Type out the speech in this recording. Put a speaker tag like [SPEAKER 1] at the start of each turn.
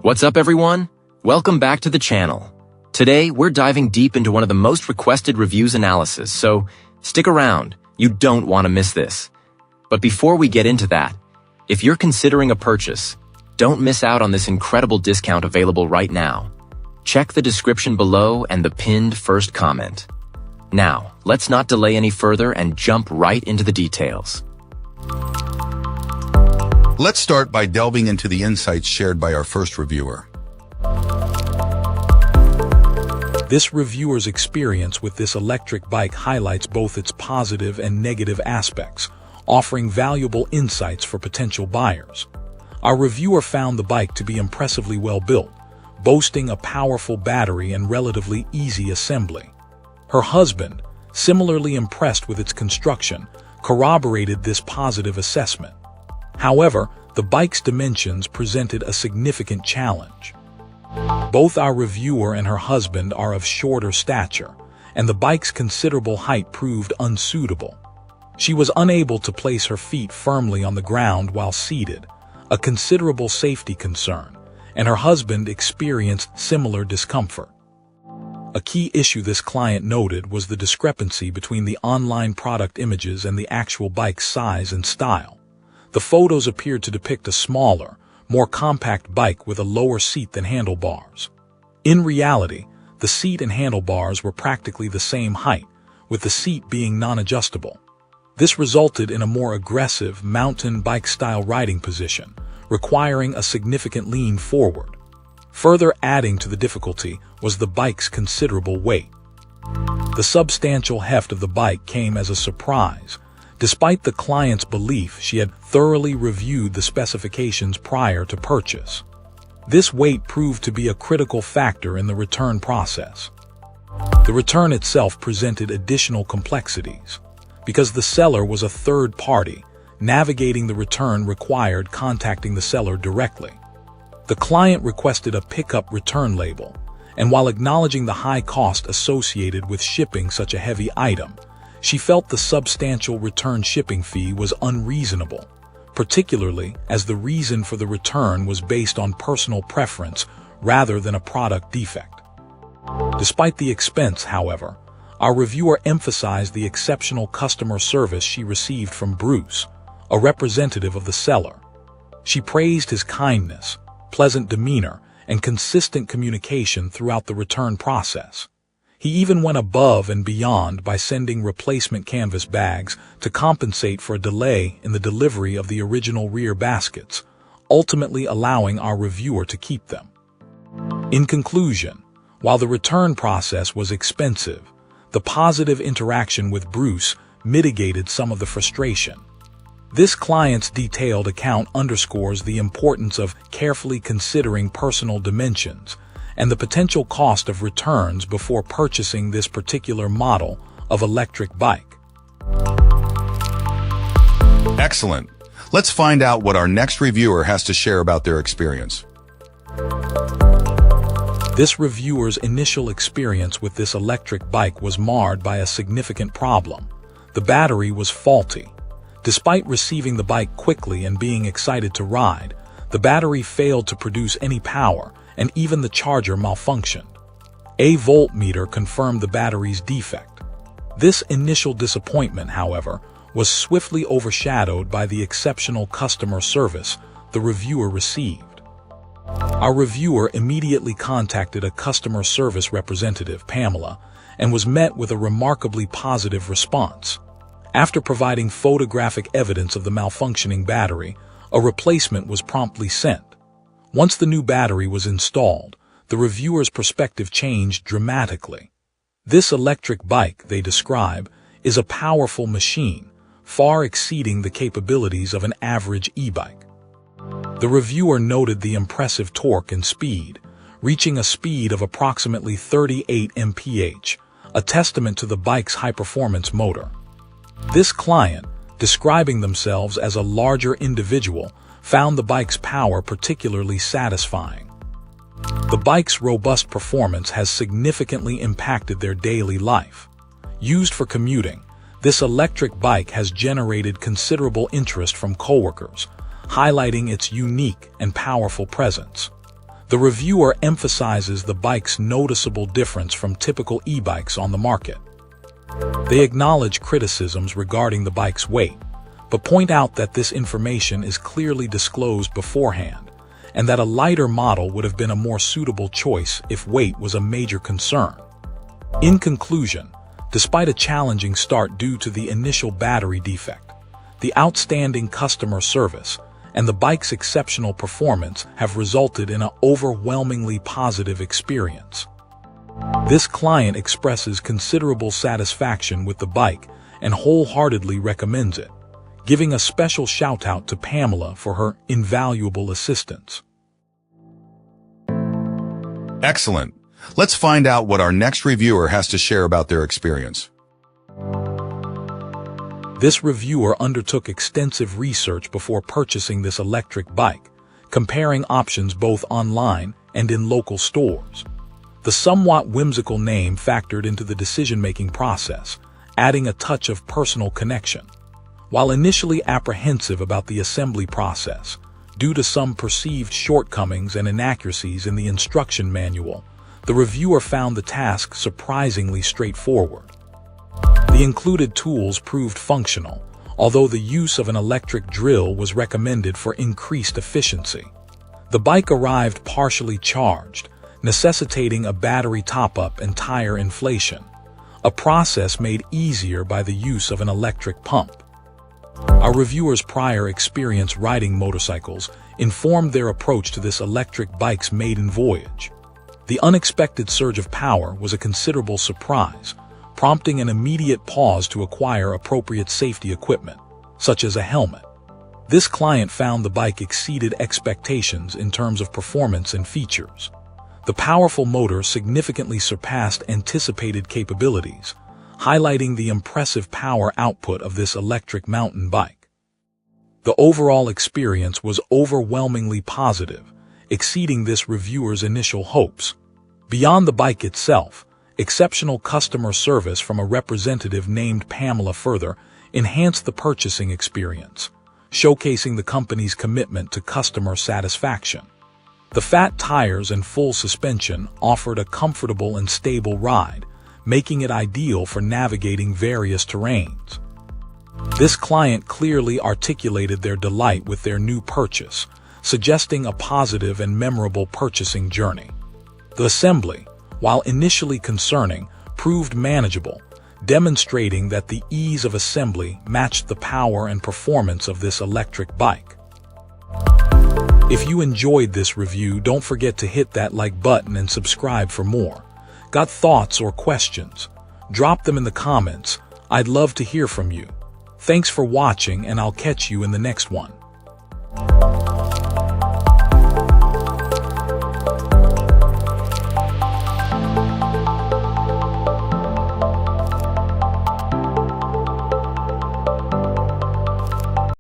[SPEAKER 1] What's up, everyone? Welcome back to the channel. Today, we're diving deep into one of the most requested reviews analysis, so stick around. You don't want to miss this. But before we get into that, if you're considering a purchase, don't miss out on this incredible discount available right now. Check the description below and the pinned first comment. Now, let's not delay any further and jump right into the details.
[SPEAKER 2] Let's start by delving into the insights shared by our first reviewer.
[SPEAKER 3] This reviewer's experience with this electric bike highlights both its positive and negative aspects, offering valuable insights for potential buyers. Our reviewer found the bike to be impressively well built, boasting a powerful battery and relatively easy assembly. Her husband, similarly impressed with its construction, corroborated this positive assessment. However, the bike's dimensions presented a significant challenge. Both our reviewer and her husband are of shorter stature, and the bike's considerable height proved unsuitable. She was unable to place her feet firmly on the ground while seated, a considerable safety concern, and her husband experienced similar discomfort. A key issue this client noted was the discrepancy between the online product images and the actual bike's size and style. The photos appeared to depict a smaller, more compact bike with a lower seat than handlebars. In reality, the seat and handlebars were practically the same height, with the seat being non-adjustable. This resulted in a more aggressive mountain bike-style riding position, requiring a significant lean forward. Further adding to the difficulty was the bike's considerable weight. The substantial heft of the bike came as a surprise, despite the client's belief she had thoroughly reviewed the specifications prior to purchase. This weight proved to be a critical factor in the return process. The return itself presented additional complexities. Because the seller was a third party, navigating the return required contacting the seller directly. The client requested a pickup return label, and while acknowledging the high cost associated with shipping such a heavy item, she felt the substantial return shipping fee was unreasonable, particularly as the reason for the return was based on personal preference rather than a product defect. Despite the expense, however, our reviewer emphasized the exceptional customer service she received from Bruce, a representative of the seller. She praised his kindness, pleasant demeanor, and consistent communication throughout the return process. He even went above and beyond by sending replacement canvas bags to compensate for a delay in the delivery of the original rear baskets, ultimately allowing our reviewer to keep them. In conclusion, while the return process was expensive, the positive interaction with Bruce mitigated some of the frustration. This client's detailed account underscores the importance of carefully considering personal dimensions and the potential cost of returns before purchasing this particular model of electric bike.
[SPEAKER 2] Excellent. Let's find out what our next reviewer has to share about their experience.
[SPEAKER 3] This reviewer's initial experience with this electric bike was marred by a significant problem. The battery was faulty. Despite receiving the bike quickly and being excited to ride, the battery failed to produce any power, and even the charger malfunctioned. A voltmeter confirmed the battery's defect. This initial disappointment, however, was swiftly overshadowed by the exceptional customer service the reviewer received. Our reviewer immediately contacted a customer service representative, Pamela, and was met with a remarkably positive response. After providing photographic evidence of the malfunctioning battery, a replacement was promptly sent. Once the new battery was installed, the reviewer's perspective changed dramatically. This electric bike, they describe, is a powerful machine, far exceeding the capabilities of an average e-bike. The reviewer noted the impressive torque and speed, reaching a speed of approximately 38 mph, a testament to the bike's high-performance motor. This client, describing themselves as a larger individual, found the bike's power particularly satisfying. The bike's robust performance has significantly impacted their daily life. Used for commuting, this electric bike has generated considerable interest from coworkers, highlighting its unique and powerful presence. The reviewer emphasizes the bike's noticeable difference from typical e-bikes on the market. They acknowledge criticisms regarding the bike's weight, but point out that this information is clearly disclosed beforehand, and that a lighter model would have been a more suitable choice if weight was a major concern. In conclusion, despite a challenging start due to the initial battery defect, the outstanding customer service and the bike's exceptional performance have resulted in an overwhelmingly positive experience. This client expresses considerable satisfaction with the bike and wholeheartedly recommends it, giving a special shout-out to Pamela for her invaluable assistance.
[SPEAKER 2] Excellent. Let's find out what our next reviewer has to share about their experience.
[SPEAKER 3] This reviewer undertook extensive research before purchasing this electric bike, comparing options both online and in local stores. The somewhat whimsical name factored into the decision-making process, adding a touch of personal connection. While initially apprehensive about the assembly process, due to some perceived shortcomings and inaccuracies in the instruction manual, the reviewer found the task surprisingly straightforward. The included tools proved functional, although the use of an electric drill was recommended for increased efficiency. The bike arrived partially charged, necessitating a battery top-up and tire inflation, a process made easier by the use of an electric pump. Our reviewer's prior experience riding motorcycles informed their approach to this electric bike's maiden voyage. The unexpected surge of power was a considerable surprise, prompting an immediate pause to acquire appropriate safety equipment, such as a helmet. This client found the bike exceeded expectations in terms of performance and features. The powerful motor significantly surpassed anticipated capabilities, highlighting the impressive power output of this electric mountain bike. The overall experience was overwhelmingly positive, exceeding this reviewer's initial hopes. Beyond the bike itself, exceptional customer service from a representative named Pamela further enhanced the purchasing experience, showcasing the company's commitment to customer satisfaction. The fat tires and full suspension offered a comfortable and stable ride, making it ideal for navigating various terrains. This client clearly articulated their delight with their new purchase, suggesting a positive and memorable purchasing journey. The assembly, while initially concerning, proved manageable, demonstrating that the ease of assembly matched the power and performance of this electric bike. If you enjoyed this review, don't forget to hit that like button and subscribe for more. Got thoughts or questions? Drop them in the comments. I'd love to hear from you. Thanks for watching, and I'll catch you in the next one.